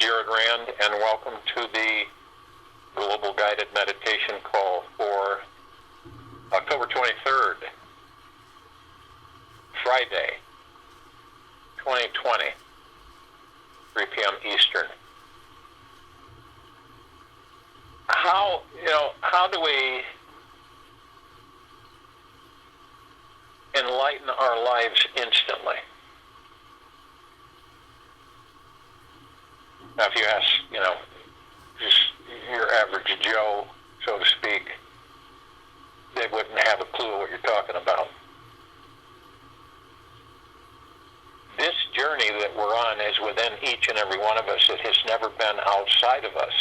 And welcome to the Global Guided Meditation Call for October 23rd, Friday, 2020, 3 p.m. Eastern. How do we enlighten our lives instantly? Now, if you ask, just your average Joe, so to speak, they wouldn't have a clue what you're talking about. This journey that we're on is within each and every one of us. It has never been outside of us.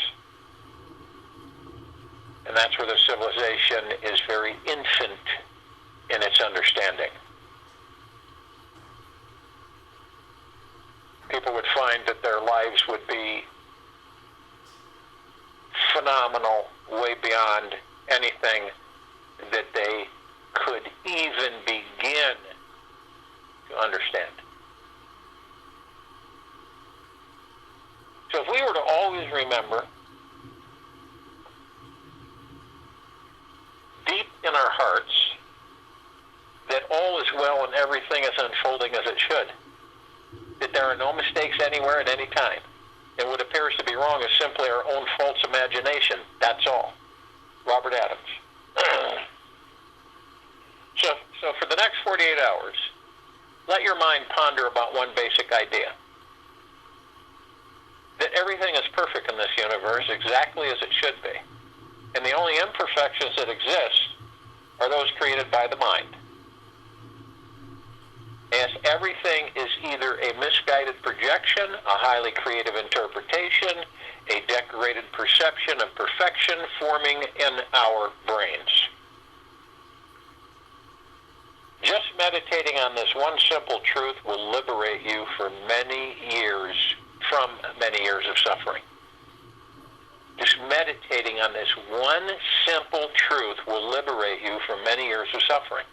And that's where the civilization is very infant in its understanding. People would find that their lives would be phenomenal, way beyond anything that they could even begin to understand. So if we were to always remember, deep in our hearts, that all is well and everything is unfolding as it should, that there are no mistakes anywhere at any time, and what appears to be wrong is simply our own false imagination. That's all. Robert Adams. So for the next 48 hours, let your mind ponder about one basic idea. That everything is perfect in this universe exactly as it should be. And the only imperfections that exist are those created by the mind. As everything is either a misguided projection, a highly creative interpretation, a decorated perception of perfection forming in our brains. Just meditating on this one simple truth will liberate you from many years of suffering. Just meditating on this one simple truth will liberate you from many years of suffering.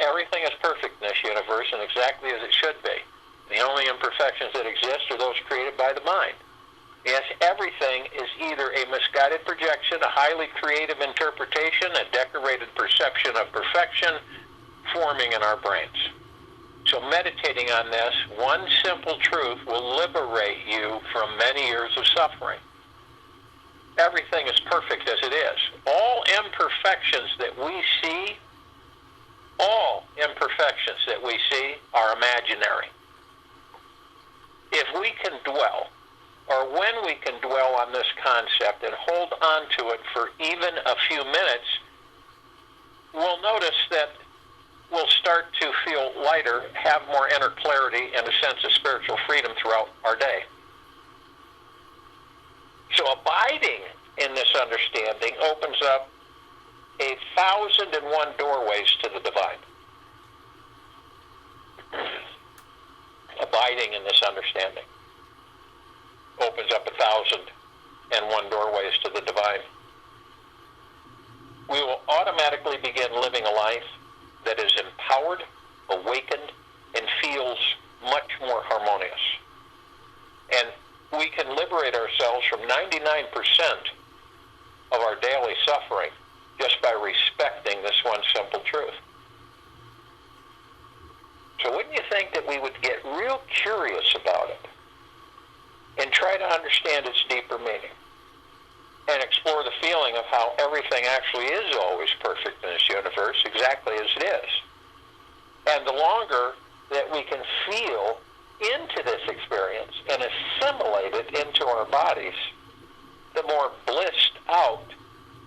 Everything is perfect in this universe and exactly as it should be. The only imperfections that exist are those created by the mind. Yes, everything is either a misguided projection, a highly creative interpretation, a decorated perception of perfection forming in our brains. So meditating on this one simple truth will liberate you from many years of suffering. Everything is perfect as it is. All imperfections that we see are imaginary. If we can dwell, or when we can dwell on this concept and hold on to it for even a few minutes, we'll notice that we'll start to feel lighter, have more inner clarity, and a sense of spiritual freedom throughout our day. So abiding in this understanding opens up 1,001 doorways to the divine. Abiding in this understanding opens up 1,001 doorways to the divine. We will automatically begin living a life that is empowered, awakened, and feels much more harmonious. And we can liberate ourselves from 99% of our daily suffering just by respecting this one simple truth. So wouldn't you think that we would get real curious about it and try to understand its deeper meaning and explore the feeling of how everything actually is always perfect in this universe exactly as it is? And the longer that we can feel into this experience and assimilate it into our bodies, the more blissed out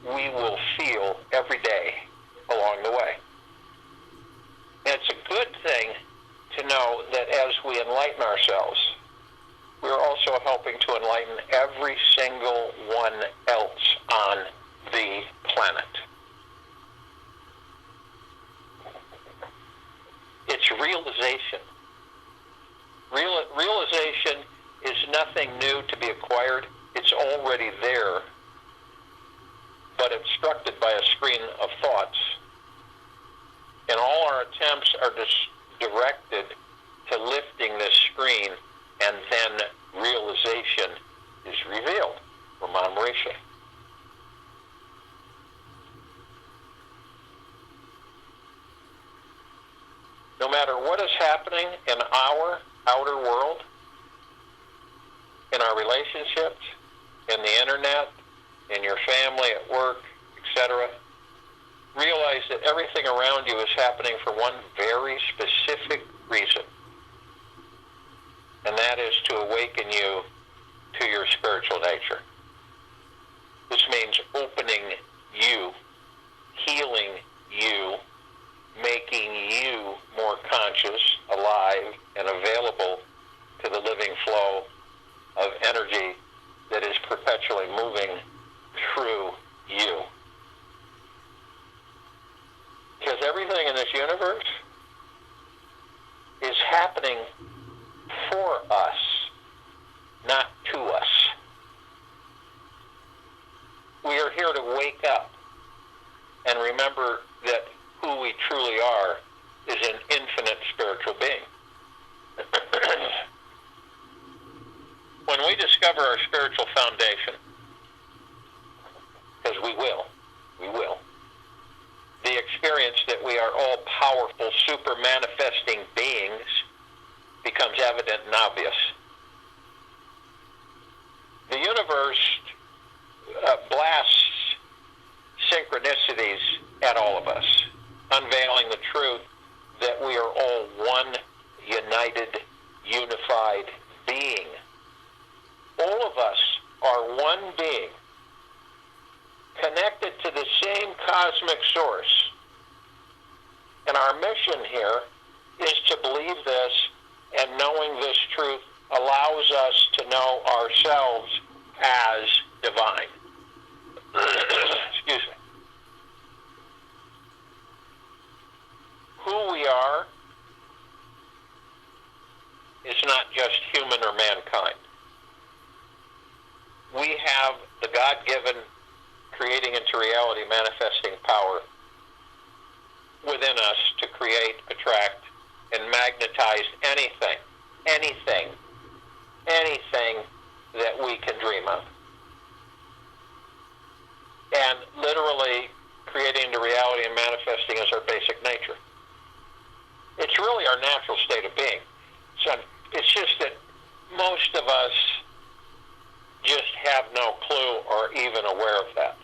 we will feel every day along the way. And it's a good thing to know that as we enlighten ourselves, we're also helping to enlighten every single one else on the planet. It's realization. Realization is nothing new to be acquired. It's already there, but obstructed by a screen of thoughts. And all our attempts are directed to lifting this screen and and then realization is revealed from Mauritia. No matter what is happening in our outer world, in our relationships, in the internet, in your family, at work, etc., realize that everything around you is happening for one very specific reason, and that is to awaken you to your spiritual nature. This means opening you, healing you, making you more conscious, alive, and available to the living flow of energy that is perpetually moving through you. Because everything in this universe is happening for us, not to us. We are here to wake up and remember that who we truly are is an infinite spiritual being. When we discover our spiritual foundation, because we will, the experience that we are all powerful, super manifesting beings becomes evident and obvious. The universe blasts synchronicities at all of us, unveiling the truth that we are all one united, unified being. All of us are one being, connected to the same cosmic source. And our mission here is to believe this, and knowing this truth allows us to know ourselves as divine. Excuse me. Who we are is not just human or mankind. We have the God-given creating into reality manifesting power within us to create, attract, and magnetize anything that we can dream of. And literally creating into reality and manifesting is our basic nature. It's really our natural state of being. So it's just that most of us just have no clue or even aware of that.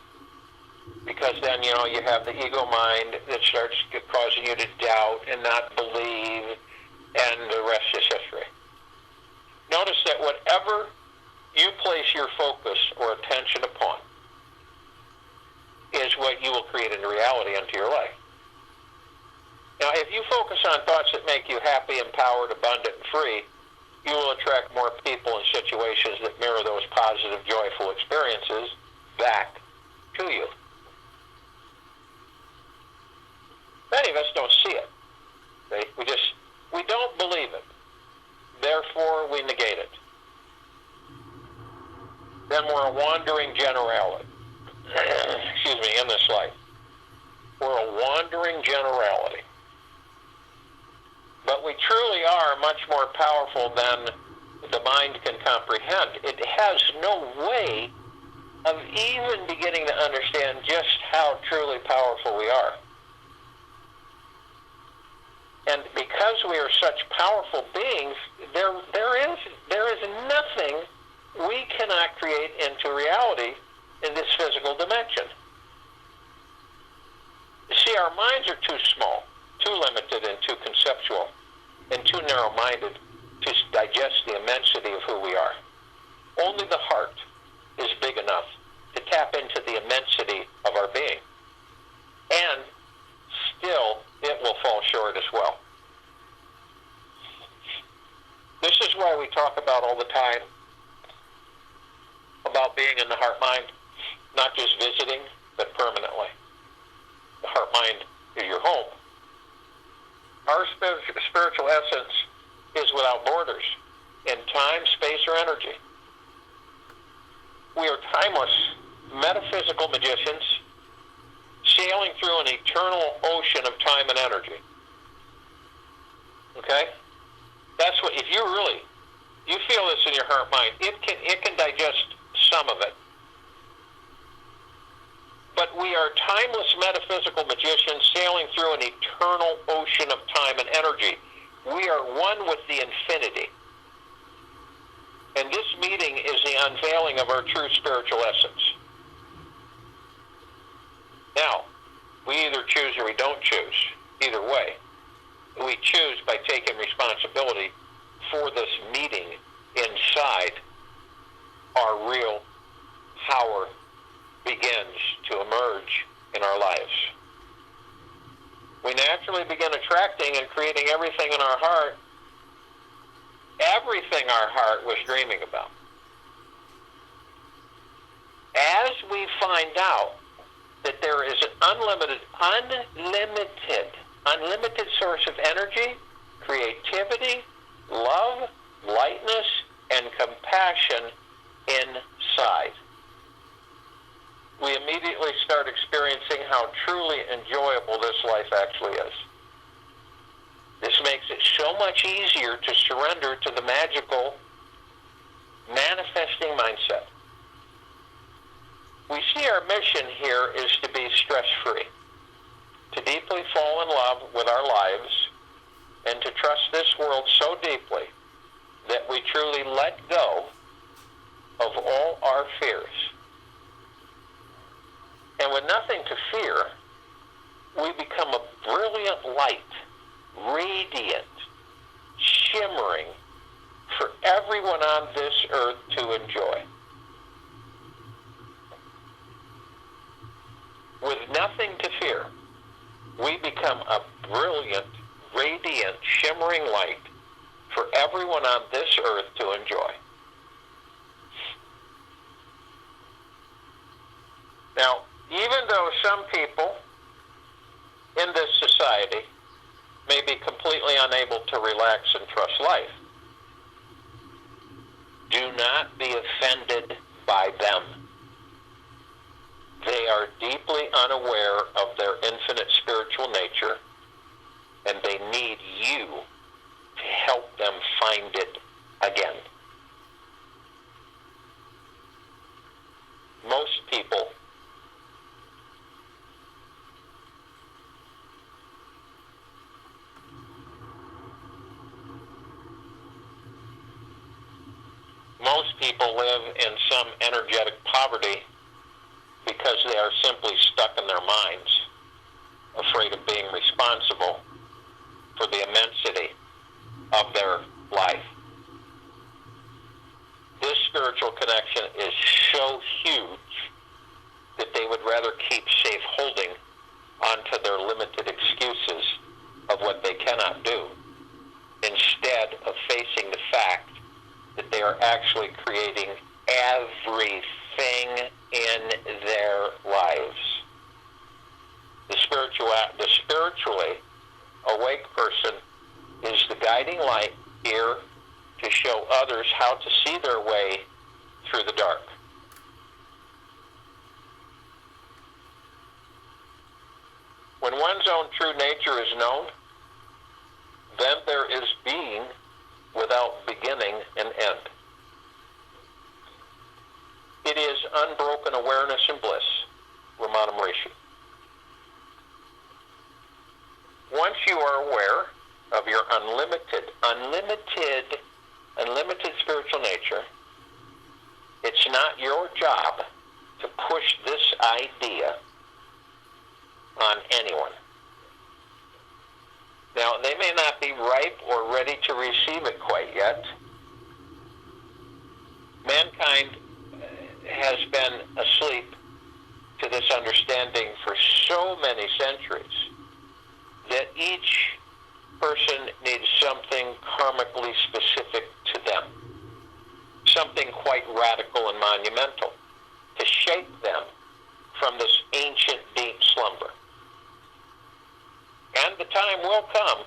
Because then, you have the ego mind that starts causing you to doubt and not believe, and the rest is history. Notice that whatever you place your focus or attention upon is what you will create into reality into your life. Now, if you focus on thoughts that make you happy, empowered, abundant, and free, you will attract more people and situations that mirror those positive, joyful experiences back to you. Many of us don't see it. We don't believe it. Therefore, we negate it. Then we're a wandering generality. In this life. We're a wandering generality. But we truly are much more powerful than the mind can comprehend. It has no way of even beginning to understand just how truly powerful we are. And because we are such powerful beings, there is nothing we cannot create into reality in this physical dimension. You see, our minds are too small, too limited, and too conceptual, and too narrow-minded to digest the immensity of who we are. Only the heart is big enough to tap into the immensity of our being. And still, it will fall short as well. This is why we talk about all the time about being in the heart-mind, not just visiting, but permanently. The heart-mind is your home. Our spiritual essence is without borders in time, space, or energy. We are timeless, metaphysical magicians sailing through an eternal ocean of time and energy. Okay? That's what, if you feel heart mind. It can digest some of it. But we are timeless metaphysical magicians sailing through an eternal ocean of time and energy. We are one with the infinity. And this meeting is the unveiling of our true spiritual essence. Now, we either choose or we don't choose. Either way, we choose by taking responsibility for this meeting inside. Our real power begins to emerge in our lives. We naturally begin attracting and creating everything in our heart, everything our heart was dreaming about. As we find out that there is an unlimited source of energy, creativity, love, lightness, and compassion inside, we immediately start experiencing how truly enjoyable this life actually is. This makes it so much easier to surrender to the magical manifesting mindset. We see our mission here is to be stress-free, to deeply fall in love with our lives, and to trust this world so deeply that we truly let go of all our fears. And with nothing to fear, we become a brilliant light, radiant, shimmering for everyone on this earth to enjoy. With nothing to fear, we become a brilliant, radiant, shimmering light for everyone on this earth to enjoy. Now, even though some people in this society may be completely unable to relax and trust life, do not be offended by them. They are deeply unaware of their infinite spiritual nature, and they need you to help them find it again. Most people live in some energetic poverty because they are simply stuck in their minds, afraid of being responsible for the immensity of their life. This spiritual connection is so huge that they would rather keep safe holding onto their limited excuses of what they cannot do, instead of facing the fact that they are actually creating everything in their lives. The spiritually awake person is the guiding light here to show others how to see their way through the dark. When one's own true nature is known, then there is being without beginning and end. It is unbroken awareness and bliss, Ramanam Rishi. Once you are aware of your unlimited spiritual nature, it's not your job to push this idea on anyone. Now, they may not be ripe or ready to receive it quite yet. Mankind has been asleep to this understanding for so many centuries that each person needs something karmically specific to them, something quite radical and monumental to shake them from this ancient deep slumber. And the time will come,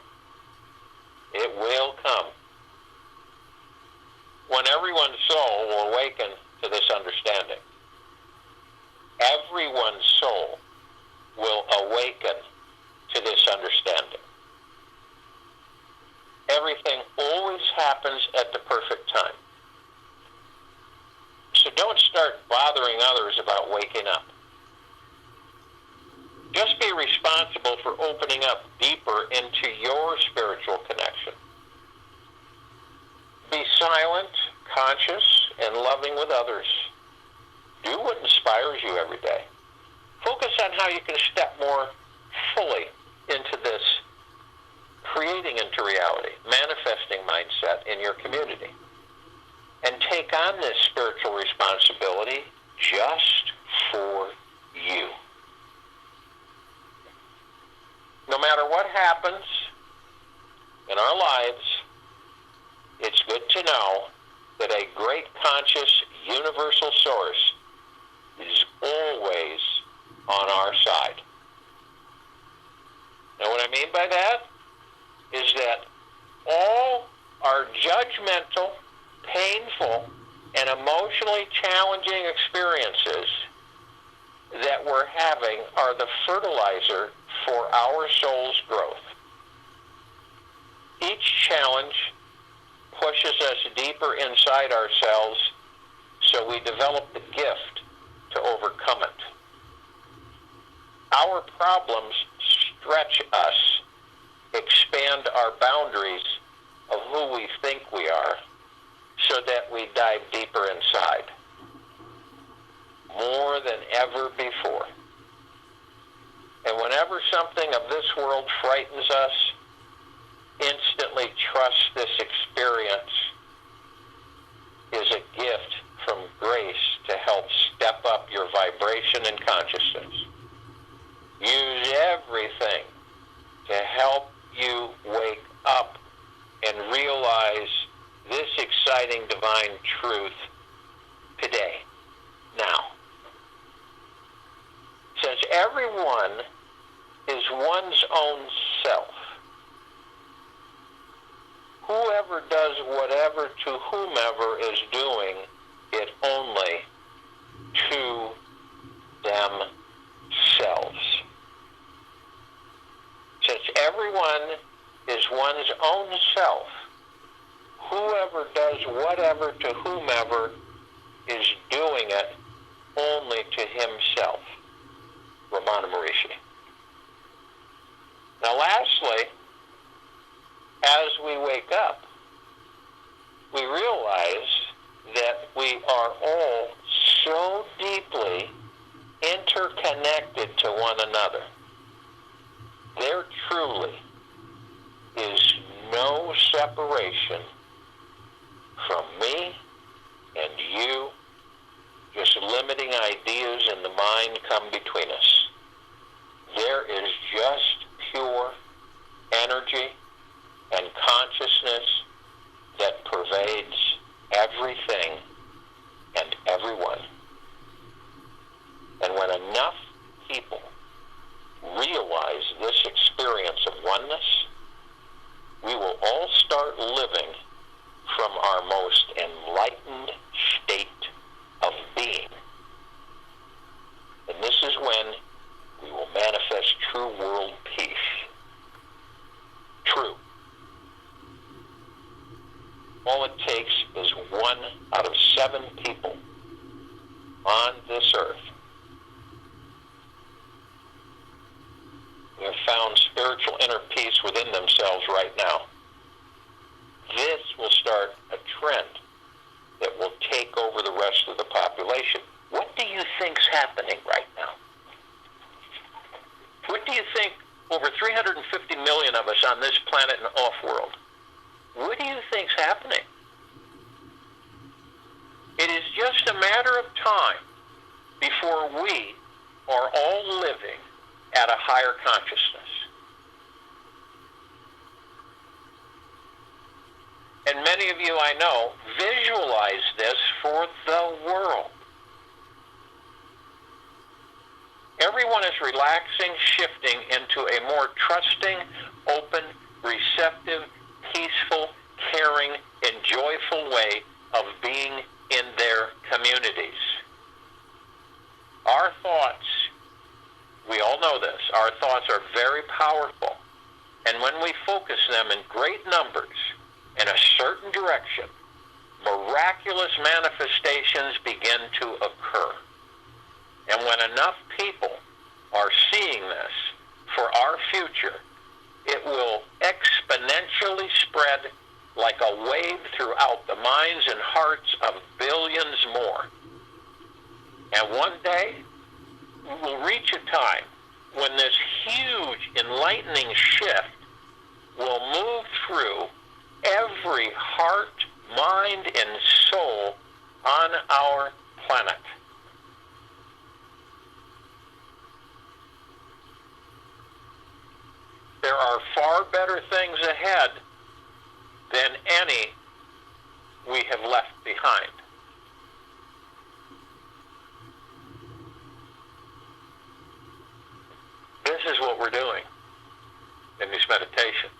it will come, when everyone's soul will awaken to this understanding. Everyone's soul will awaken to this understanding. Everything always happens at the perfect time. waking up. Just be responsible for opening up deeper into your spiritual connection. Be silent, conscious, and loving with others. Do what inspires you every day. Focus on how you can step more fully into this creating into reality, manifesting mindset in your community. And take on this spiritual responsibility just for you. No matter what happens in our lives, it's good to know that a great conscious universal source is always on our side. Now what I mean by that is that all our judgmental, painful, and emotionally challenging experiences that we're having are the fertilizer for our soul's growth. Each challenge pushes us deeper inside ourselves so we develop the gift to overcome it. Our problems stretch us, expand our boundaries of who we think we are, so that we dive deeper inside, more than ever before. And whenever something of this world frightens us, instantly trust this experience is a gift from grace to help step up your vibration and consciousness. Use everything to help you wake up and realize this exciting divine truth today, now. Since everyone is one's own self, whoever does whatever to whomever is doing it only to themselves. Since everyone is one's own self, whoever does whatever to whomever is doing it only to himself. Ramana Maharishi. Now lastly, as we wake up, we realize that we are all so deeply interconnected to one another. There truly is no separation from me and you. Just limiting ideas in the mind come between us. There is just pure energy and consciousness that pervades everything and everyone. And when enough people realize this experience of oneness, we will all start living from our most enlightened state of being. And this is when we will manifest true world peace. True. All it takes is 1 out of 7 people on this earth who have found spiritual inner peace within themselves right now. This will start a trend that will take over the rest of the population. What do you think's happening right now? What do you think, over 350 million of us on this planet and off-world, what do you think's happening? It is just a matter of time before we are all living at a higher consciousness. And many of you I know visualize this for the world. Everyone is relaxing, shifting into a more trusting, open, receptive, peaceful, caring, and joyful way of being in their communities. Our thoughts, we all know this, our thoughts are very powerful. And when we focus them in great numbers in a certain direction, miraculous manifestations begin to occur. And when enough people are seeing this for our future, it will exponentially spread like a wave throughout the minds and hearts of billions more. And one day, we will reach a time when this huge enlightening shift will move through every heart, mind, and soul on our planet. There are far better things ahead than any we have left behind. This is what we're doing in these meditations.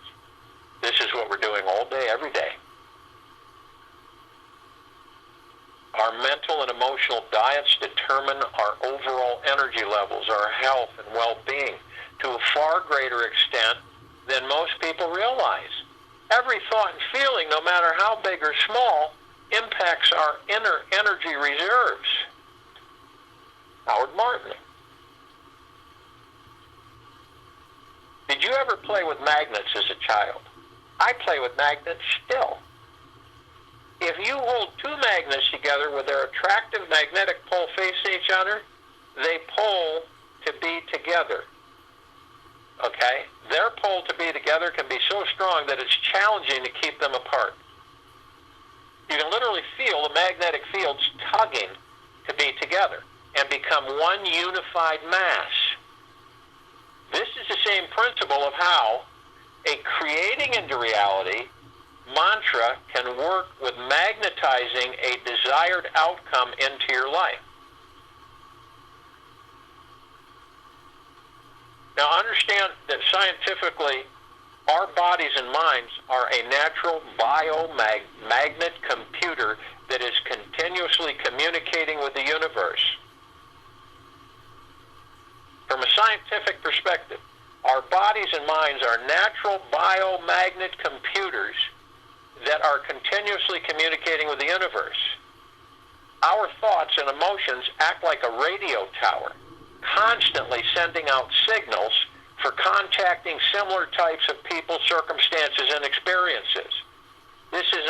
This is what we're doing all day, every day. Our mental and emotional diets determine our overall energy levels, our health and well-being to a far greater extent than most people realize. Every thought and feeling, no matter how big or small, impacts our inner energy reserves. Howard Martin. Did you ever play with magnets as a child? I play with magnets still. If you hold two magnets together with their attractive magnetic pole facing each other, they pull to be together. Okay? Their pull to be together can be so strong that it's challenging to keep them apart. You can literally feel the magnetic fields tugging to be together and become one unified mass. This is the same principle of how a creating into reality mantra can work with magnetizing a desired outcome into your life. Now understand that scientifically, our bodies and minds are a natural biomagnet computer that is continuously communicating with the universe. From a scientific perspective, our bodies and minds are natural biomagnet computers that are continuously communicating with the universe. Our thoughts and emotions act like a radio tower, constantly sending out signals for contacting similar types of people, circumstances, and experiences. This is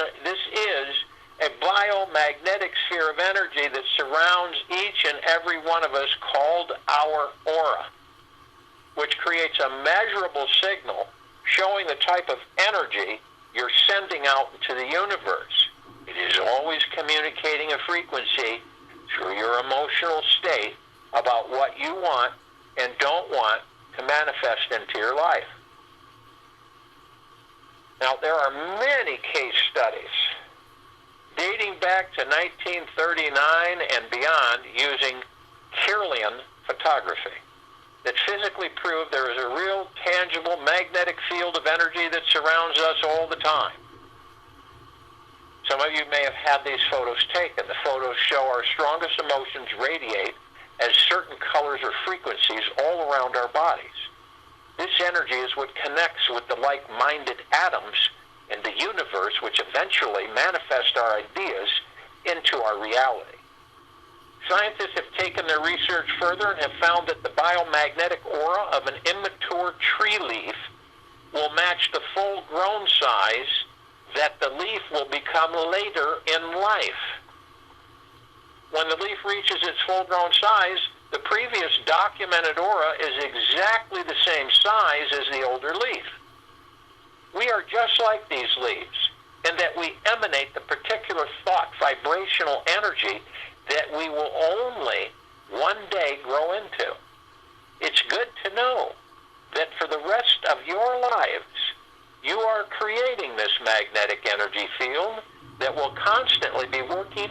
a biomagnetic sphere of energy that surrounds each and every one of us called our aura, which creates a measurable signal showing the type of energy you're sending out into the universe. It is always communicating a frequency through your emotional state about what you want and don't want to manifest into your life. Now, there are many case studies dating back to 1939 and beyond using Kirlian photography that physically prove there is a real, tangible magnetic field of energy that surrounds us all the time. Some of you may have had these photos taken. The photos show our strongest emotions radiate as certain colors or frequencies all around our bodies. This energy is what connects with the like-minded atoms in the universe, which eventually manifest our ideas into our reality. Scientists have taken their research further and have found that the biomagnetic aura of an immature tree leaf will match the full-grown size that the leaf will become later in life. When the leaf reaches its full-grown size, the previous documented aura is exactly the same size as the older leaf. We are just like these leaves in that we emanate the particular thought vibrational energy that we will only one day grow into. It's good to know that for the rest of your lives, you are creating this magnetic energy field that will constantly be working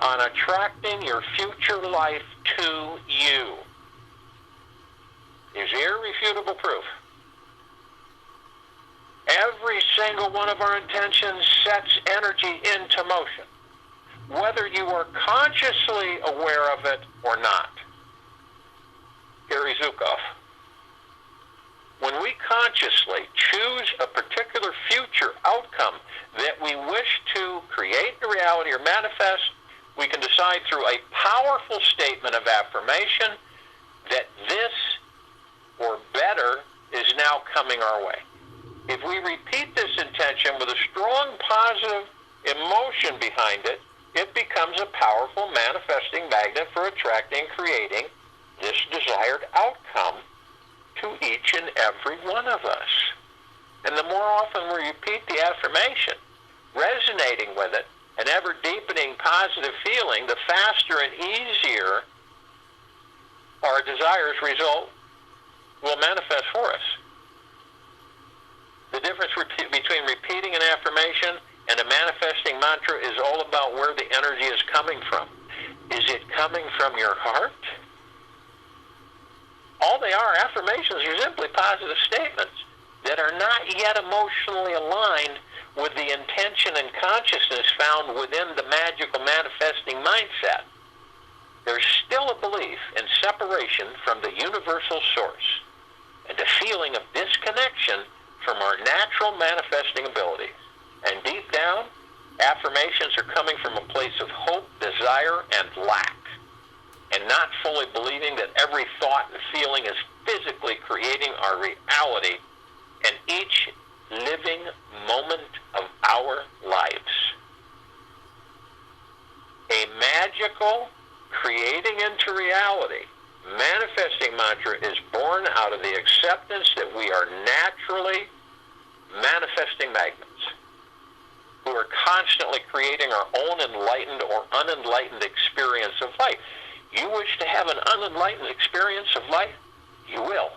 on attracting your future life to you. There's irrefutable proof. Every single one of our intentions sets energy into motion, whether you are consciously aware of it or not. Gary Zukav. When we consciously choose a particular future outcome that we wish to create in reality or manifest, we can decide through a powerful statement of affirmation that this or better is now coming our way. If we repeat this intention with a strong positive emotion behind it, it becomes a powerful manifesting magnet for attracting and creating this desired outcome to each and every one of us. And the more often we repeat the affirmation, resonating with it, an ever-deepening positive feeling, the faster and easier our desires result will manifest for us. The difference between repeating an affirmation and a manifesting mantra is all about where the energy is coming from. Is it coming from your heart? All they are, affirmations, are simply positive statements that are not yet emotionally aligned with the intention and consciousness found within the magical manifesting mindset. There's still a belief in separation from the universal source and a feeling of disconnection from our natural manifesting abilities. And deep down, affirmations are coming from a place of hope, desire, and lack, and not fully believing that every thought and feeling is physically creating our reality and each living moment of our lives. A magical creating into reality manifesting mantra is born out of the acceptance that we are naturally manifesting magnets who are constantly creating our own enlightened or unenlightened experience of life. You wish to have an unenlightened experience of life? You will.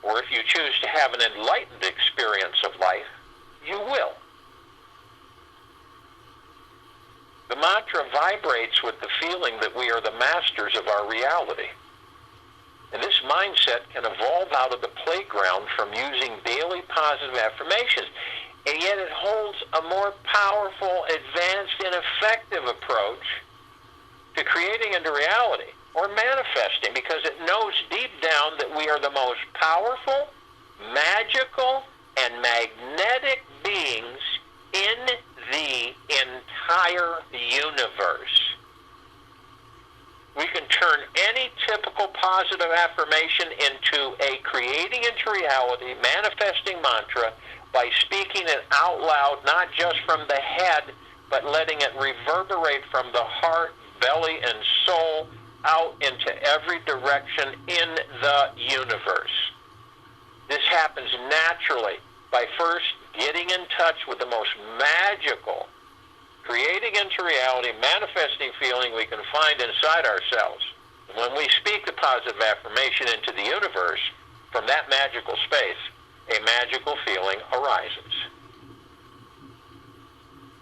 Or if you choose to have an enlightened experience of life, you will. The mantra vibrates with the feeling that we are the masters of our reality. And this mindset can evolve out of the playground from using daily positive affirmations, and yet it holds a more powerful, advanced, and effective approach to creating into reality or manifesting, because it knows deep down that we are the most powerful, magical, and magnetic beings in the entire universe. We can turn any typical positive affirmation into a creating into reality, manifesting mantra by speaking it out loud, not just from the head, but letting it reverberate from the heart, belly, and soul out into every direction in the universe. This happens naturally by first getting in touch with the most magical, creating into reality, manifesting feeling we can find inside ourselves. When we speak the positive affirmation into the universe, from that magical space, a magical feeling arises.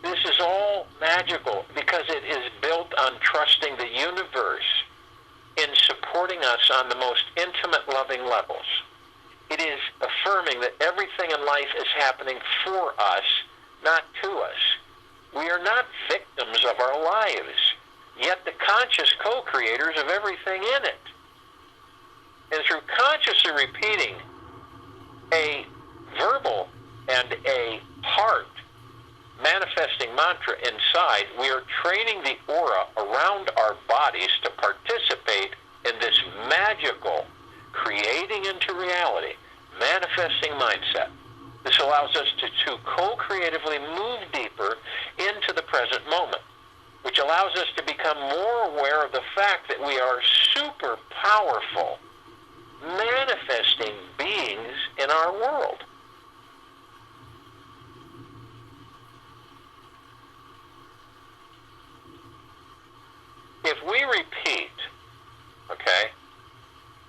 This is all magical because it is built on trusting the universe in supporting us on the most intimate, loving levels. It is affirming that everything in life is happening for us, not to us. We are not victims of our lives, yet the conscious co-creators of everything in it. And through consciously repeating a verbal and a heart manifesting mantra inside, we are training the aura around our bodies to participate in this magical creating into reality, manifesting mindset. This allows us to co-creatively move deeper into the present moment, which allows us to become more aware of the fact that we are super powerful, manifesting beings in our world. If we repeat,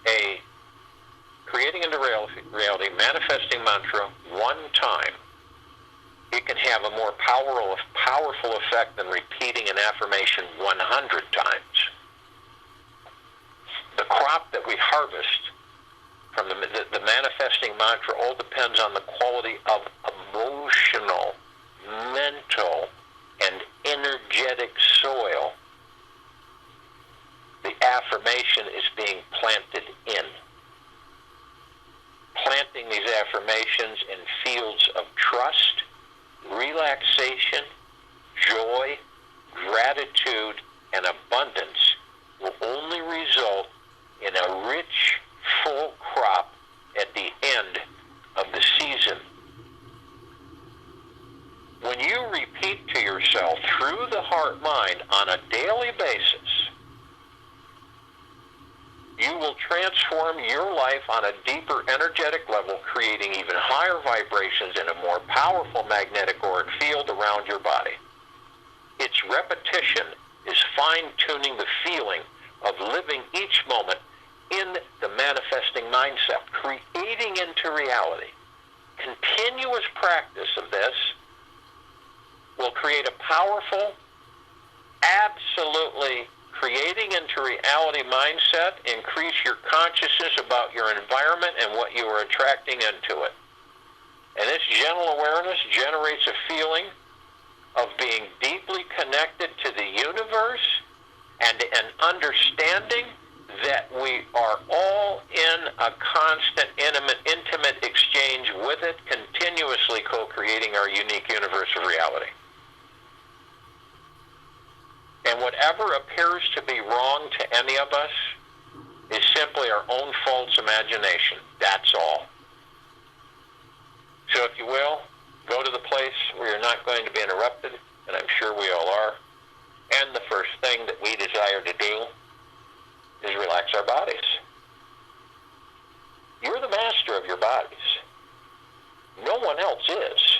a creating into reality, manifesting mantra one time, it can have a more powerful effect than repeating an affirmation 100 times. The crop that we harvest from the manifesting mantra all depends on the quality of emotional, mental, and energetic soil the affirmation is being planted in. Planting these affirmations in fields of trust, relaxation, joy, through the heart-mind on a daily basis, you will transform your life on a deeper energetic level, creating even higher vibrations and a more powerful magnetic auric field around your body. Its repetition is fine-tuning the feeling of living each moment in the manifesting mindset, creating into reality. Continuous practice of this will create a powerful, absolutely creating into reality mindset, increase your consciousness about your environment and what you are attracting into it. And this gentle awareness generates a feeling of being deeply connected to the universe and an understanding that we are all in a constant, intimate exchange with it, continuously co-creating our unique universe of reality. And whatever appears to be wrong to any of us is simply our own false imagination. That's all. So if you will, go to the place where you're not going to be interrupted, and I'm sure we all are. And the first thing that we desire to do is relax our bodies. You're the master of your bodies. No one else is.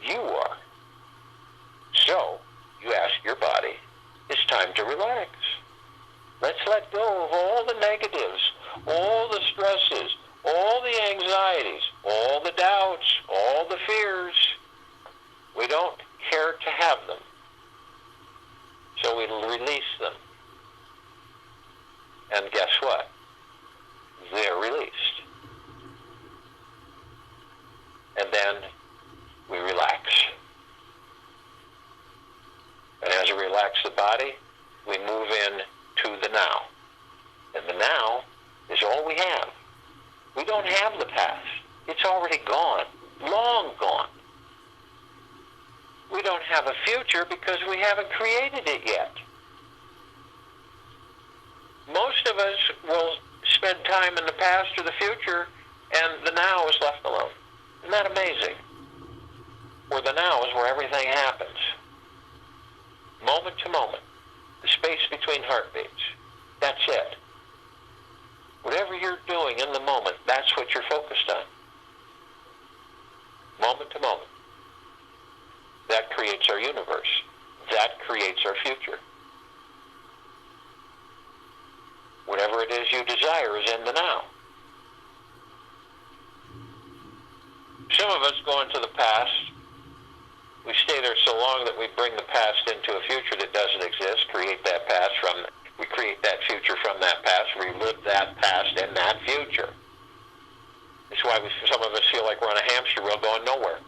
You are. So, you ask your body, it's time to relax. Let's let go of all the negatives, all the stresses, all the anxieties, all the doubts, all the fears. We don't care to have them. So we release them. And guess what? They're released. And then we relax. And as we relax the body, we move in to the now. And the now is all we have. We don't have the past. It's already gone, long gone. We don't have a future because we haven't created it yet. Most of us will spend time in the past or the future, and the now is left alone. Isn't that amazing? Where the now is where everything happens. Moment to moment. The space between heartbeats. That's it. Whatever you're doing in the moment, that's what you're focused on. Moment to moment. That creates our universe. That creates our future. Whatever it is you desire is in the now. Some of us go into the past. We stay there so long that we bring the past into a future that doesn't exist, create that past we create that future from that past, relive that past in that future. That's why some of us feel like we're on a hamster wheel going nowhere.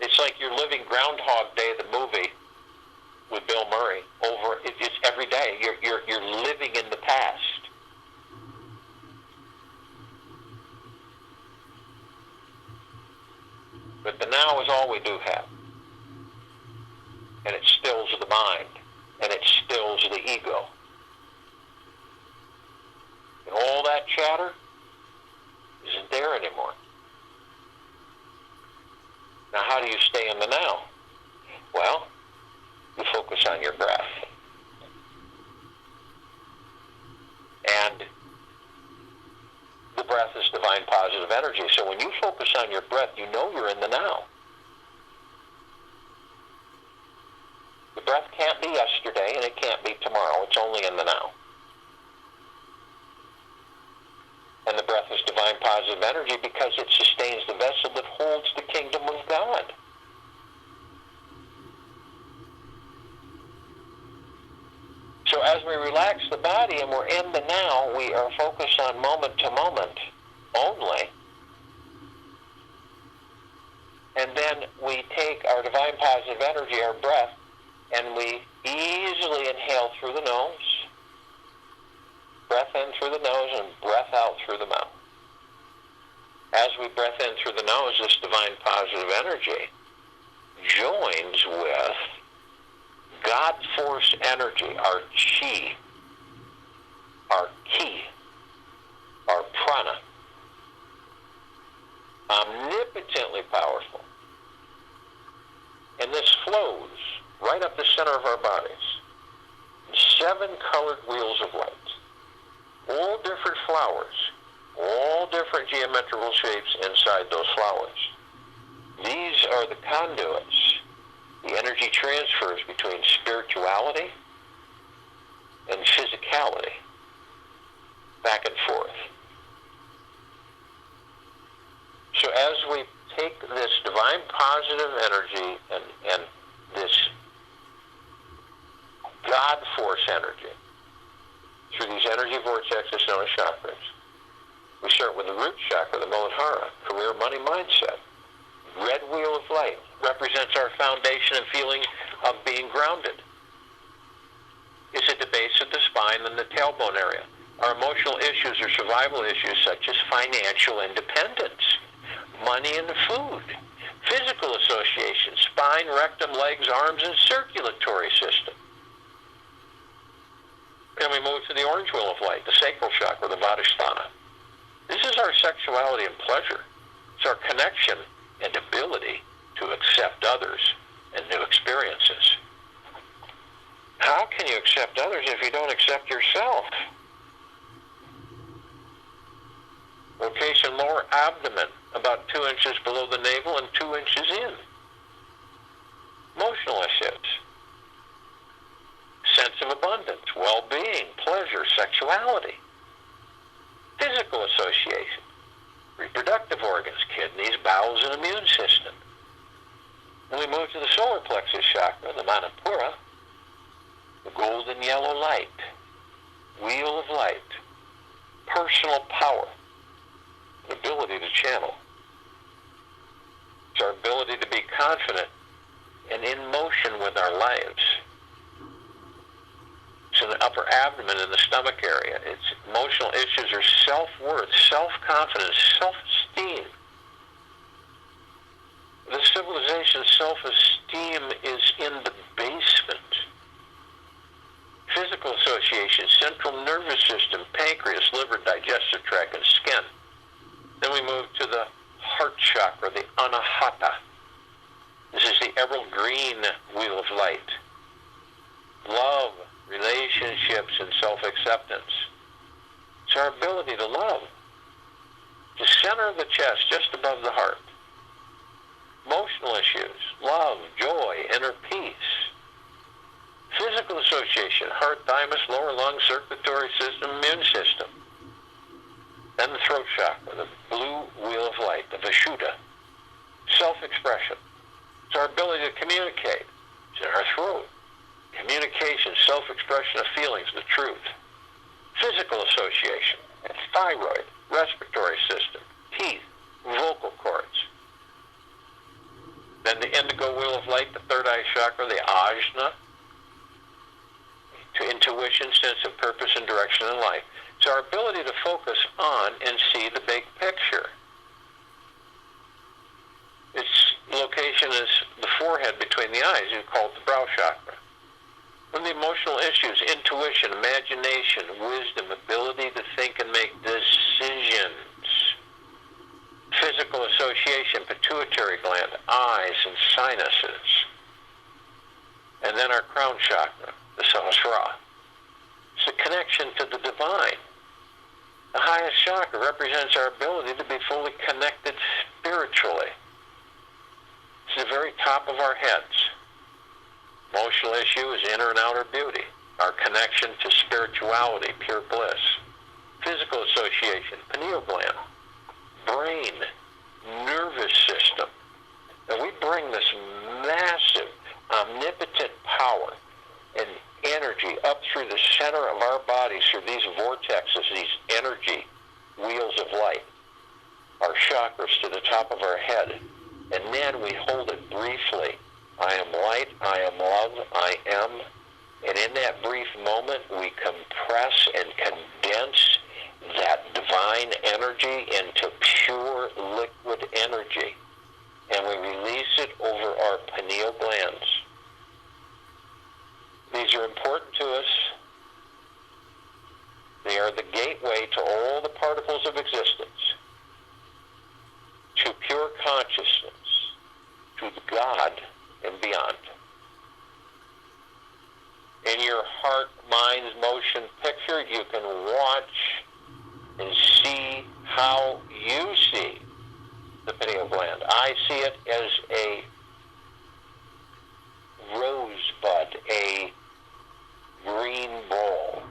It's like you're living Groundhog Day, the movie with Bill Murray. It's every day. You're living in the past. But the now is all we do have. And it stills the mind. And it stills the ego. And all that chatter isn't there anymore. Now, how do you stay in the now? Well, you focus on your breath. And the breath is divine positive energy. So when you focus on your breath, you know you're in the now. The breath can't be yesterday and it can't be tomorrow. It's only in the now. And the breath is divine positive energy because it sustains the vessel that holds the kingdom of God. So as we relax the body and we're in the now, we are focused on moment to moment only. And then we take our divine positive energy, our breath, and we easily inhale through the nose, breath in through the nose, and breath out through the mouth. As we breath in through the nose, this divine positive energy joins with God force energy, our chi, our ki, our prana, omnipotently powerful. And this flows right up the center of our bodies. 7 colored wheels of light. All different flowers. All different geometrical shapes inside those flowers. These are the conduits, the energy transfers between spirituality and physicality, back and forth. So as we take this divine positive energy and this God force energy through these energy vortexes known as chakras, we start with the root chakra, the Muladhara, career, money, mindset. Red wheel of light represents our foundation and feeling of being grounded. It's at the base of the spine and the tailbone area. Our emotional issues are survival issues such as financial independence, money and food, physical association, spine, rectum, legs, arms, and circulatory system. And we move to the orange wheel of light, the sacral chakra, the Vadhisthana. This is our sexuality and pleasure. It's our connection and ability to accept others and new experiences. How can you accept others if you don't accept yourself? Location lower abdomen, about 2 inches below the navel and 2 inches in. Emotional issues. Sense of abundance, well-being, pleasure, sexuality. Physical association. Reproductive organs, kidneys, bowels, and immune system. When we move to the solar plexus chakra, the Manipura, the golden yellow light, wheel of light, personal power, the ability to channel. It's our ability to be confident and in motion with our lives. It's in the upper abdomen and the stomach area. Its emotional issues are self-worth, self-confidence, self-esteem. The civilization's self-esteem is in the basement. Physical association, central nervous system, pancreas, liver, digestive tract, and skin. Then we move to the heart chakra, the Anahata. This is the emerald green wheel of light. Love, relationships, and self-acceptance. It's our ability to love. The center of the chest, just above the heart. Emotional issues, love, joy, inner peace. Physical association, heart, thymus, lower lung, circulatory system, immune system. Then the throat chakra, the blue wheel of light, the Vishuddha. Self-expression. It's our ability to communicate. It's in our throat. Communication, self-expression of feelings, the truth. Physical association, thyroid, respiratory system, teeth, vocal cords. Then the indigo wheel of light, the third eye chakra, the Ajna, to intuition, sense of purpose and direction in life. It's our ability to focus on and see the big picture. Its location is the forehead between the eyes. You call it the brow chakra. When the emotional issues, intuition, imagination, wisdom, ability to think and make decisions. Physical association, pituitary gland, eyes, and sinuses. And then our crown chakra, the Sahasrara. It's the connection to the divine. The highest chakra represents our ability to be fully connected spiritually. It's the very top of our heads. Emotional issue is inner and outer beauty, our connection to spirituality, pure bliss. Physical association, pineal gland, brain, nervous system. And we bring this massive, omnipotent power and energy up through the center of our bodies, through these vortexes, these energy wheels of light, our chakras to the top of our head. And then we hold it briefly. I am light, I am love, I am. And in that brief moment, we compress and condense that divine energy into pure liquid energy. And we release it over our pineal glands. These are important to us. They are the gateway to all the particles of existence, to to the God and beyond. In your heart, mind, motion picture, you can watch and see how you see the pineal gland. I see it as a rosebud, a green ball.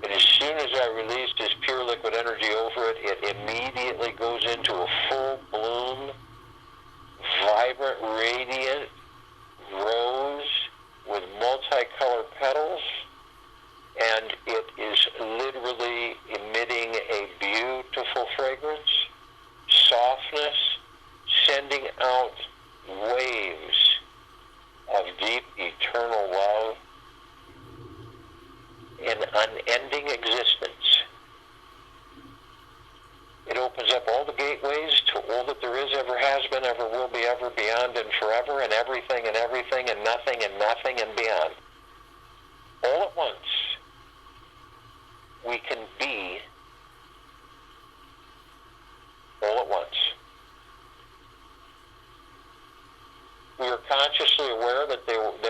And as soon as I release this pure liquid energy over it, it immediately goes into a full bloom, vibrant, radiant rose with multicolored petals, and it is literally emitting a beautiful fragrance, softness, sending out waves of deep, eternal love and unending existence. It opens up all the gateways to all that there is, ever has been, ever will be, ever, beyond, and forever, and everything, and nothing, and beyond. All at once, we can be all at once. We are consciously aware that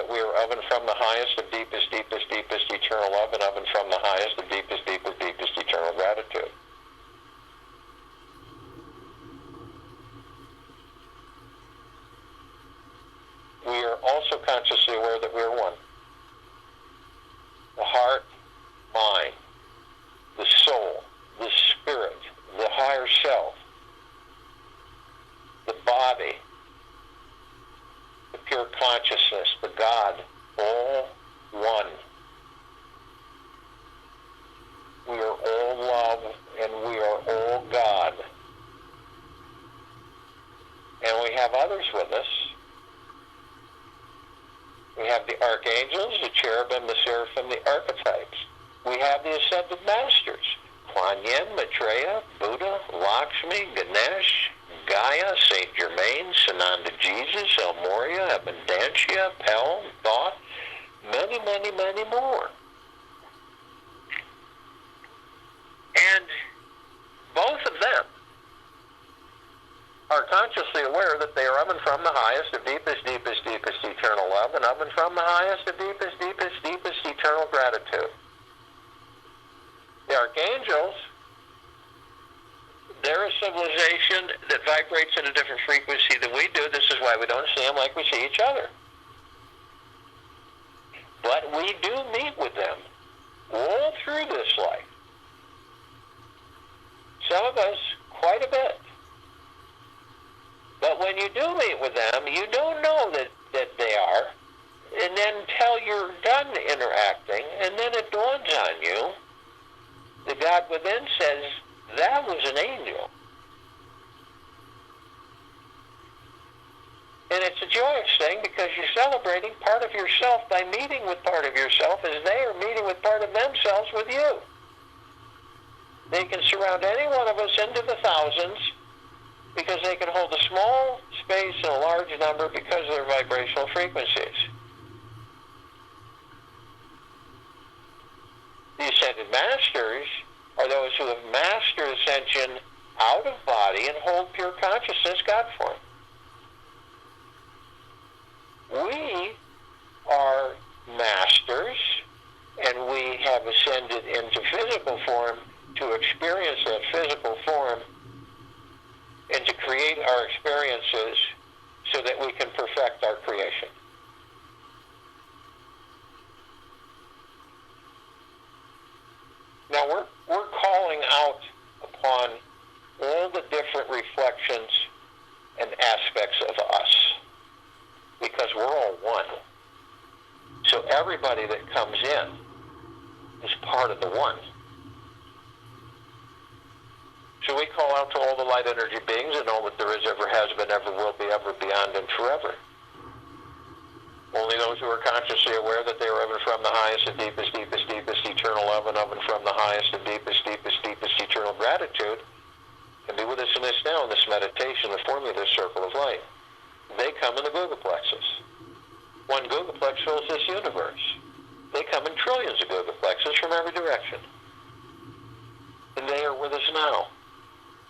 we are of and from the highest, of deepest, eternal love, and of and from the highest, of deepest, eternal gratitude. We are also consciously aware that we are one. The heart, mind, the soul, the spirit, the higher self, the body, the pure consciousness, the God, all one. We are all love, and we are all God. And we have others with us. We have the Archangels, the Cherubim, the Seraphim, the Archetypes. We have the Ascended Masters, Kuan Yin, Maitreya, Buddha, Lakshmi, Ganesh, Gaia, Saint Germain, Sananda Jesus, El Moria, Abundantia, Pel, Thoth, many, many, many more. And both of them are consciously aware that they are of and from the highest, of deepest, eternal love, and of and from the highest, of deepest, eternal gratitude. The Archangels, they're a civilization that vibrates at a different frequency than we do. This is why we don't see them like we see each other. But we do meet with them all through this life. Some of us quite a bit. But when you do meet with them, you don't know that they are. And then until you're done interacting, and then it dawns on you, the God within says, that was an angel. And it's a joyous thing because you're celebrating part of yourself by meeting with part of yourself as they are meeting with part of themselves with you. They can surround any one of us into the thousands because they can hold a small space in a large number because of their vibrational frequencies. The Ascended Masters are those who have mastered ascension out of body and hold pure consciousness God form. We are masters, and we have ascended into physical form to experience that physical form and to create our experiences so that we can perfect our creation. Now we're calling out upon all the different reflections and aspects of us because we're all one. So everybody that comes in is part of the one. So we call out to all the light energy beings and all that there is, ever has been, ever will be, ever, beyond, and forever. Only those who are consciously aware that they are of and from the highest and deepest, eternal love, and of and from the highest and deepest, eternal gratitude can be with us in this now, in this meditation, and forming this circle of light. They come in the Plexus. One Plex fills this universe. They come in trillions of Plexus from every direction. And they are with us now.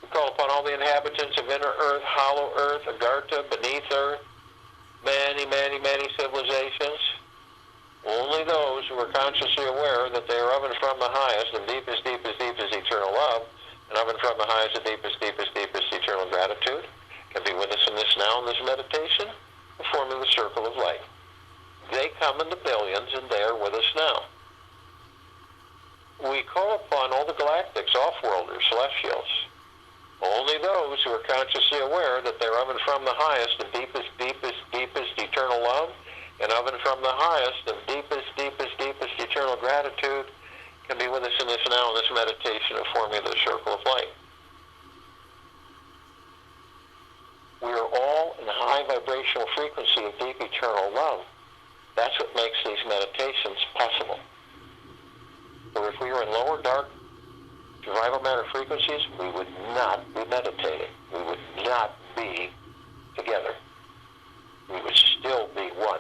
We call upon all the inhabitants of inner earth, hollow earth, Agartha, beneath earth, many, many, many civilizations. Only those who are consciously aware that they are of and from the highest and deepest, deepest, deepest eternal love, and of and from the highest and deepest, deepest, deepest eternal gratitude, can be with us in this now, in this meditation, forming the circle of light. They come in the billions, and they are with us now. We call upon all the galactics, off-worlders, celestials. Only those who are consciously aware that they're of and from the highest and deepest, deepest, deepest eternal love, and of and from the highest and deepest, deepest, deepest eternal gratitude, can be with us in this now, in this meditation of forming the circle of light. We are all in a high vibrational frequency of deep eternal love. That's what makes these meditations possible. Or if we were in lower, dark, survival matter frequencies, we would not be meditating. We would not be together. We would still be one.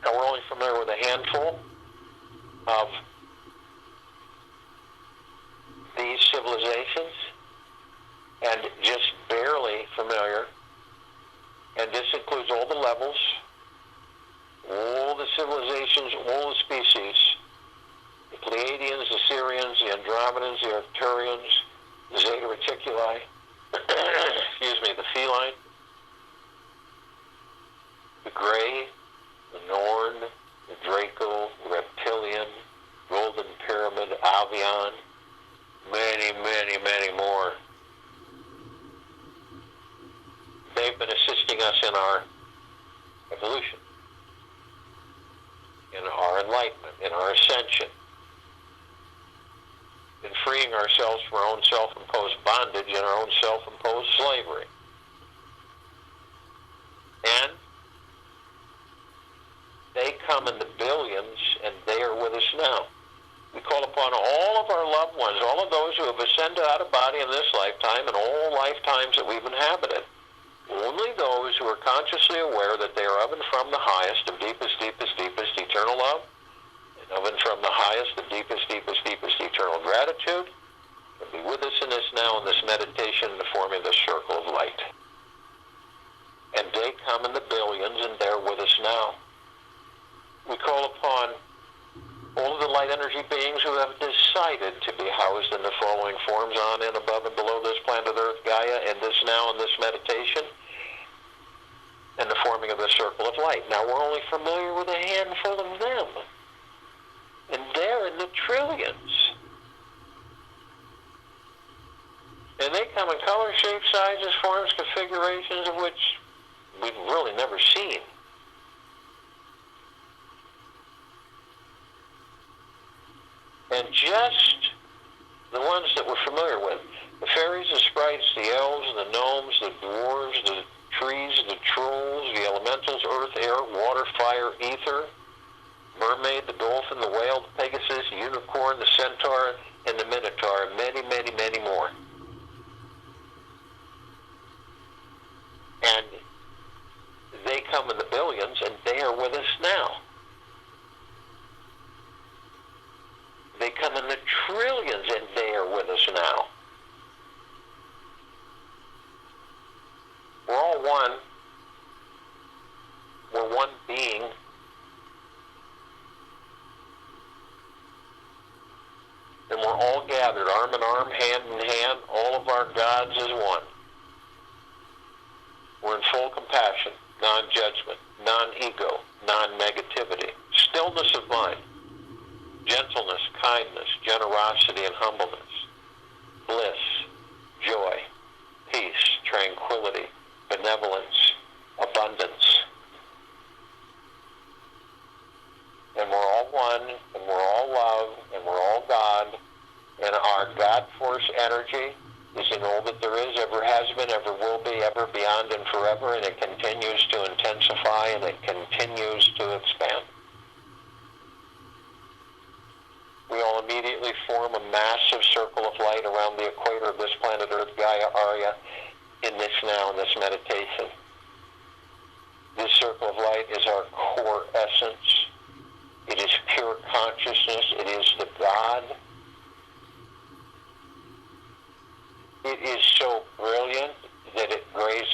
Now, we're only familiar with a handful of these civilizations, and just barely familiar. And this includes all the levels, all the civilizations, all the species, the Pleiadians, the Sirians, the Andromedans, the Arcturians, the Zeta Reticuli, the feline, the Gray, the Norn, the Draco, the Reptilian, Golden Pyramid, Avian, many, many, many more. They've been assisting us in our evolution, in our enlightenment, in our ascension, in freeing ourselves from our own self-imposed bondage and our own self-imposed slavery. And they come in the billions, and they are with us now. We call upon all of our loved ones, all of those who have ascended out of body in this lifetime and all lifetimes that we've inhabited. Only those who are consciously aware that they are of and from the highest and deepest, deepest, deepest eternal love, and of and from the highest and deepest, deepest, deepest eternal gratitude, can be with us in this now, in this meditation, in the forming the circle of light. And they come in the billions, and they're with us now. We call upon all of the light energy beings who have decided to be housed in the following forms on and above and below this planet Earth, Gaia, in this now, in this meditation, and the forming of the circle of light. Now, we're only familiar with a handful of them, and they're in the trillions. And they come in color, shape, sizes, forms, configurations of which we've really never seen. And just the ones that we're familiar with, the fairies, the sprites, the elves, the gnomes, the dwarves, the trees, the trolls, the elementals, earth, air, water, fire, ether, mermaid, the dolphin, the whale, the pegasus, the unicorn, the centaur, and the minotaur, and many, many, many more. And they come in the billions, and they are with us now. They come in the trillions, and they are with us now. We're all one. We're one being. And we're all gathered, arm in arm, hand in hand, all of our gods as one. We're in full compassion, non-judgment, non-ego, non-negativity, stillness of mind, gentleness, kindness, generosity, and humbleness, bliss, joy, peace, tranquility, benevolence, abundance. And we're all one, and we're all love, and we're all God, and our God force energy is in all that there is, ever has been, ever will be, ever beyond and forever, and it continues to intensify, and it continues to expand. We all immediately form a massive circle of light around the equator of this planet Earth, Gaia, Arya, in this now, in this meditation. This circle of light is our core essence. It is pure consciousness. It is the God. It is so brilliant that it grays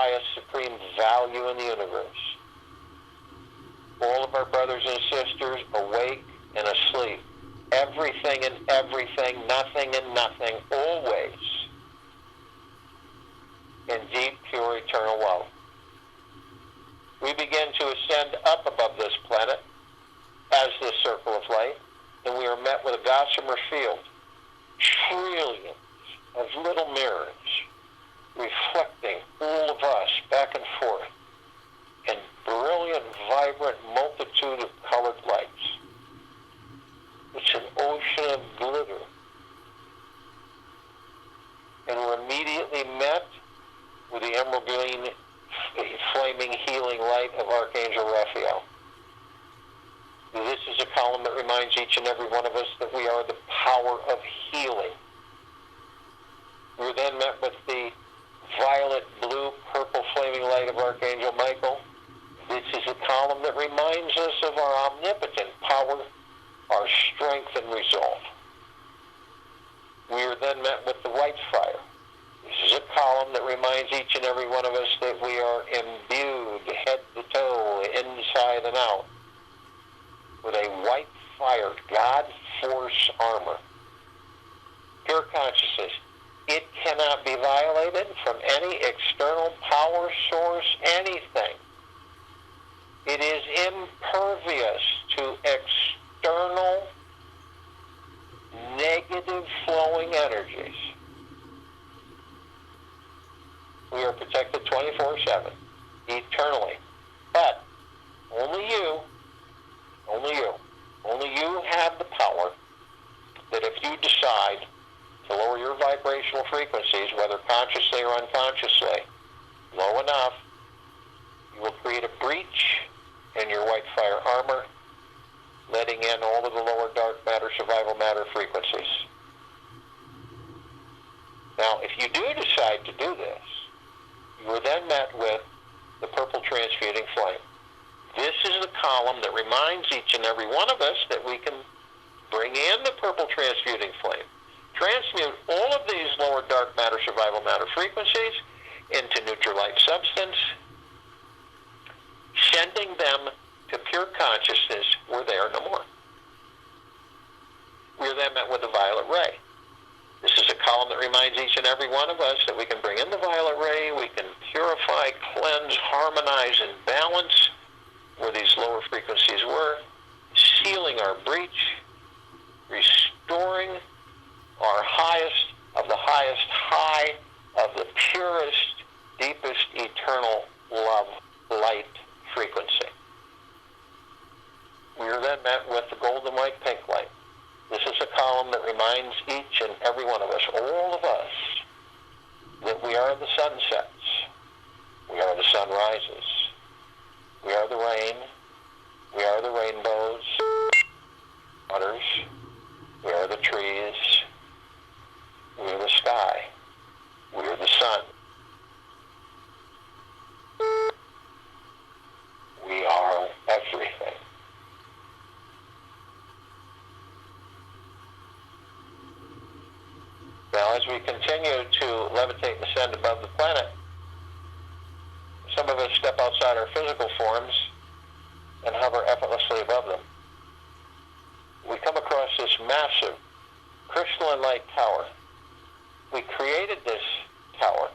highest supreme value in the universe. All of our brothers and sisters, awake and asleep. Everything and everything, nothing and nothing, always in deep, pure, eternal love. We begin to ascend up above this planet as this circle of light, and we are met with a gossamer field, trillions of little mirrors reflecting all of us back and forth in brilliant, vibrant multitude of colored lights. It's an ocean of glitter. And we're immediately met with the emerald green, flaming, healing light of Archangel Raphael. This is a column that reminds each and every one of us that we are the power of healing. We're then met with the violet, blue, purple, flaming light of Archangel Michael. This is a column that reminds us of our omnipotent power, our strength and resolve. We are then met with the white fire. This is a column that reminds each and every one of us that we are imbued head to toe, inside and out, with a white fire, God force armor. Pure consciousness. It cannot be violated from any external power source, anything. It is impervious to external negative flowing energies. We are protected 24/7, eternally. But only you have the power that if you decide to lower your vibrational frequencies, whether consciously or unconsciously, low enough, you will create a breach in your white fire armor, letting in all of the lower dark matter, survival matter frequencies. Now, if you do decide to do this, you are then met with the purple transmuting flame. This is the column that reminds each and every one of us that we can bring in the purple transmuting flame, transmute all of these lower dark matter, survival matter frequencies into neutral light substance, sending them to pure consciousness where they are no more. We are then met with the violet ray. This is a column that reminds each and every one of us that we can bring in the violet ray, we can purify, cleanse, harmonize, and balance where these lower frequencies were, sealing our breach, restoring our highest of the highest high of the purest, deepest, eternal love, light frequency. We are then met with the golden white pink light. This is a column that reminds each and every one of us, all of us, that we are the sunsets, we are the sunrises, we are the rain, we are the rainbows, waters, we are the trees, we are the sky, we are the sun. We are everything. Now, as we continue to levitate and ascend above the planet, some of us step outside our physical forms and hover effortlessly above them. We come across this massive crystalline light tower. We created this tower.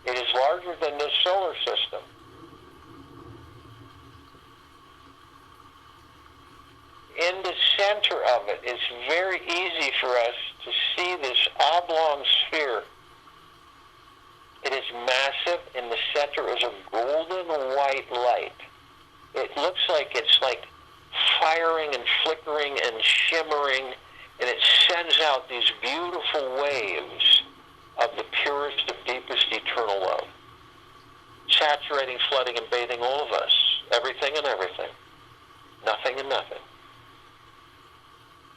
It is larger than this solar system. In the center of it, it's very easy for us to see this oblong sphere. It is massive. In the center is a golden white light. It looks like it's like firing and flickering and shimmering, and it sends out these beautiful waves of the purest, of deepest, eternal love, saturating, flooding, and bathing all of us, everything and everything, nothing and nothing.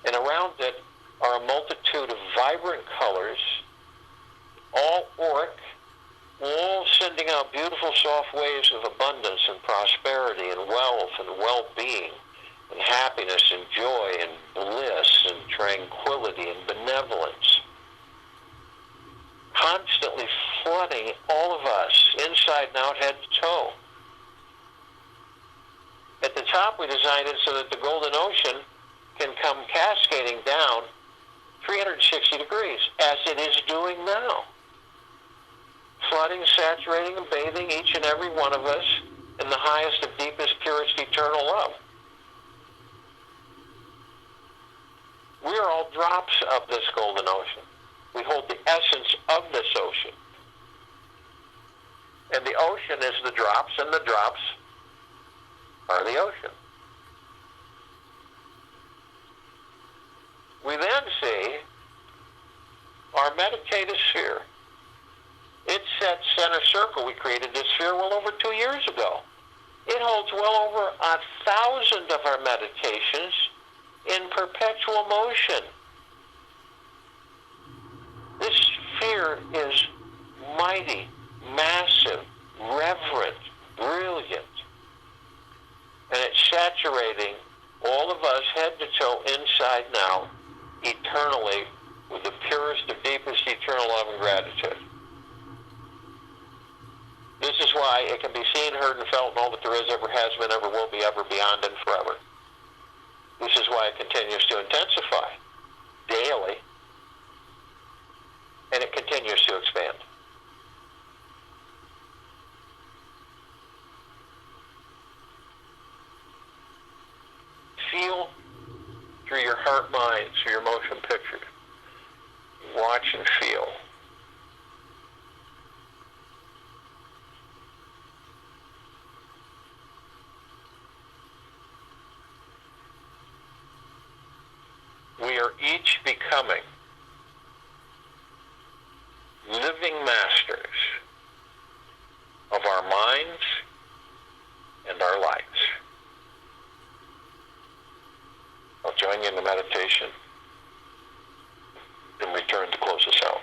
And around it are a multitude of vibrant colors, all auric, all sending out beautiful soft waves of abundance and prosperity and wealth and well-being and happiness and joy and bliss and tranquility and benevolence, constantly flooding all of us, inside and out, head to toe. At the top, we designed it so that the golden ocean can come cascading down 360 degrees, as it is doing now. Flooding, saturating, and bathing each and every one of us in the highest and deepest, purest, eternal love. We are all drops of this golden ocean. We hold the essence of this ocean. And the ocean is the drops, and the drops are the ocean. We then see our meditative sphere. It's that center circle. We created this sphere well over 2 years ago. It holds well over 1,000 of our meditations in perpetual motion. This sphere is mighty, massive, reverent, brilliant, and it's saturating all of us head to toe, inside and out, eternally, with the purest of deepest eternal love and gratitude. This is why it can be seen, heard, and felt, and all that there is, ever has been, ever will be, ever, beyond, and forever. This is why it continues to intensify daily, and it continues to expand. Feel through your heart, mind, through your motion picture. Watch and feel. We are each becoming living masters of our minds and our lives. I'll join you in the meditation and return to close us out.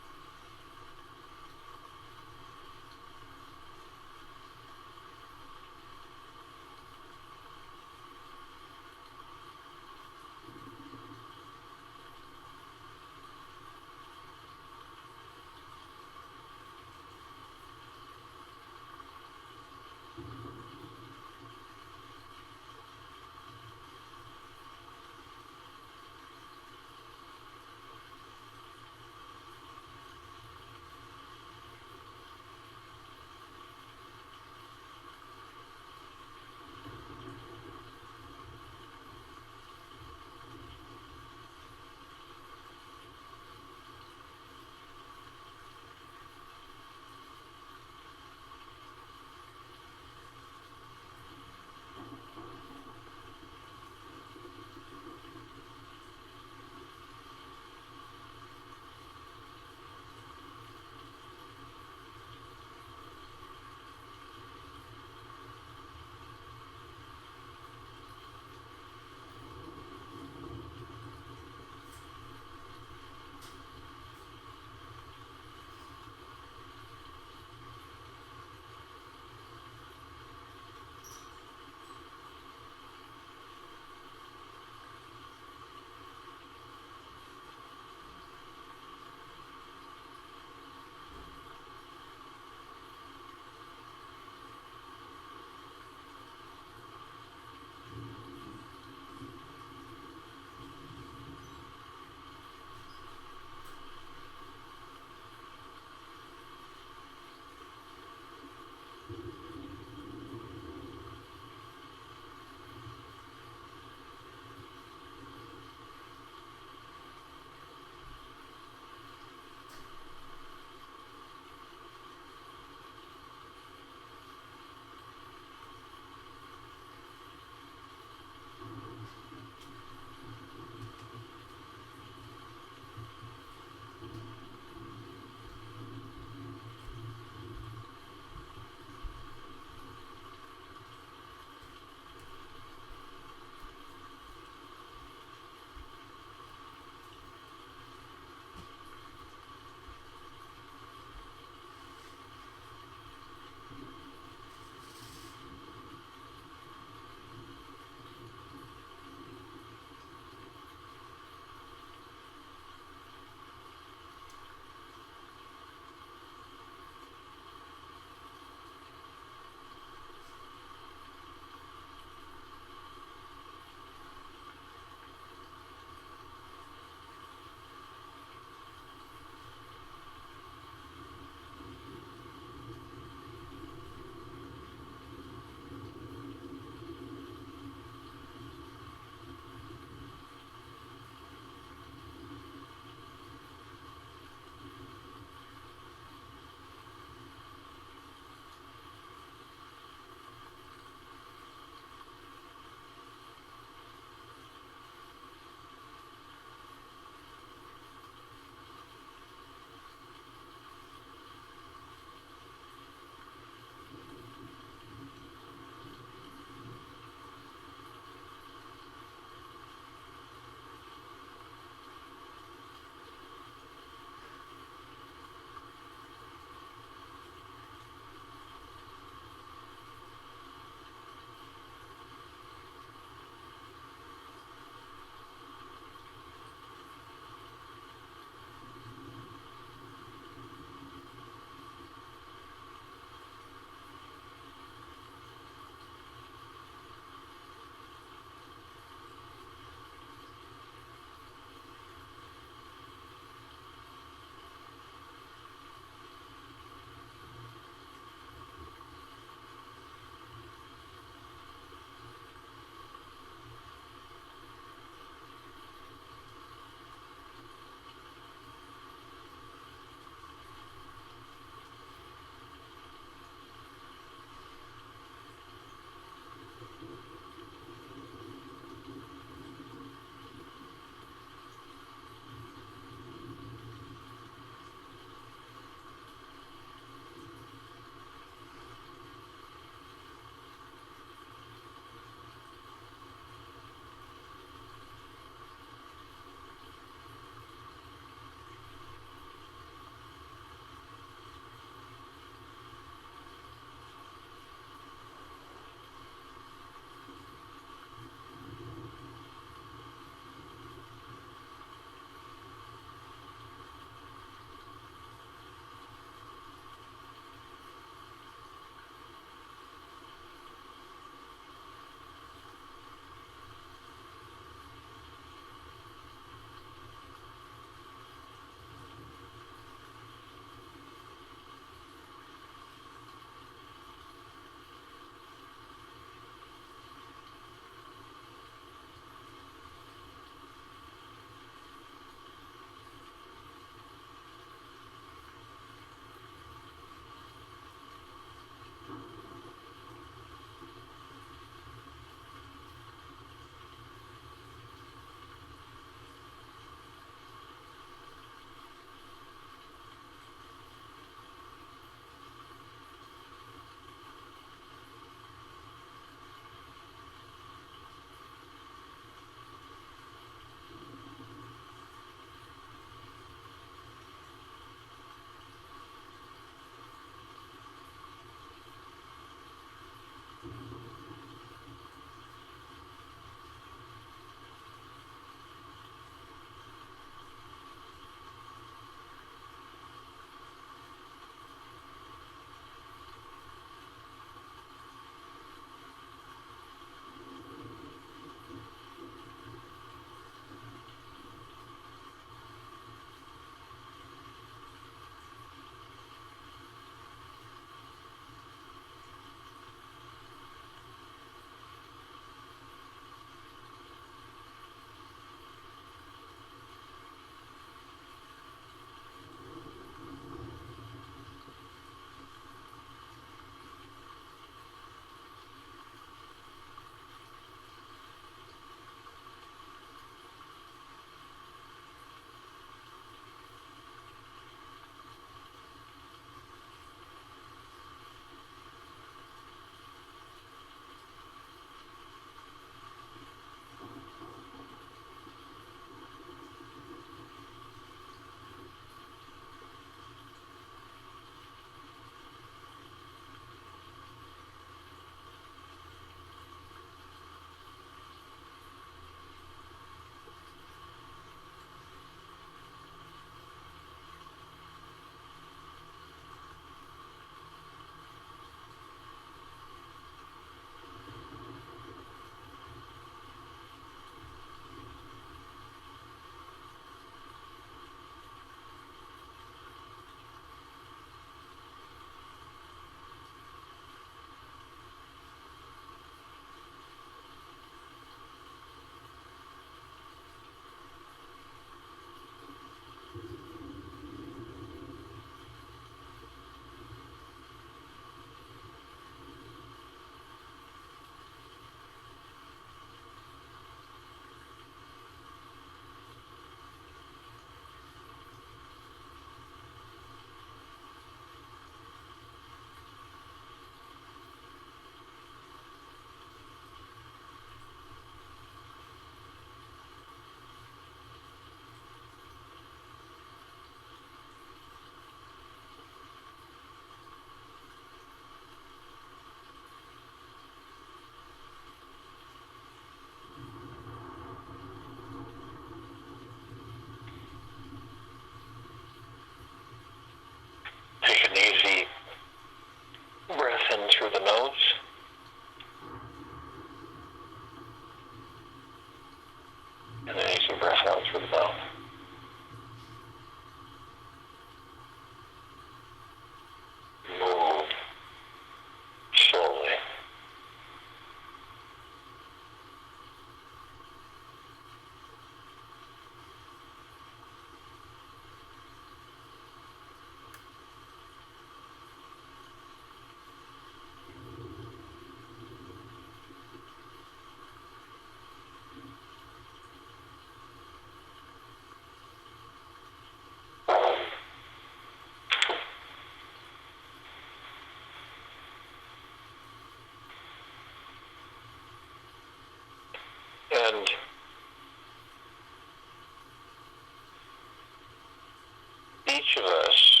each of us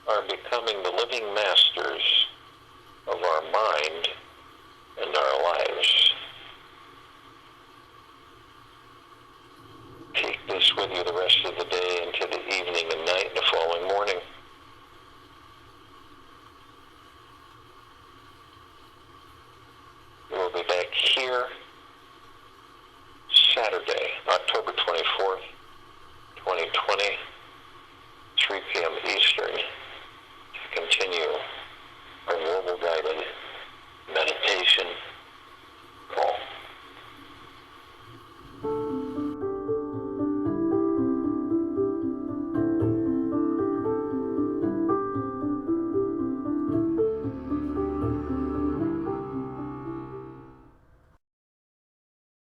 are becoming the living masters of our mind and our lives. Take this with you the rest of the day into the evening and night and the following morning. We'll be back here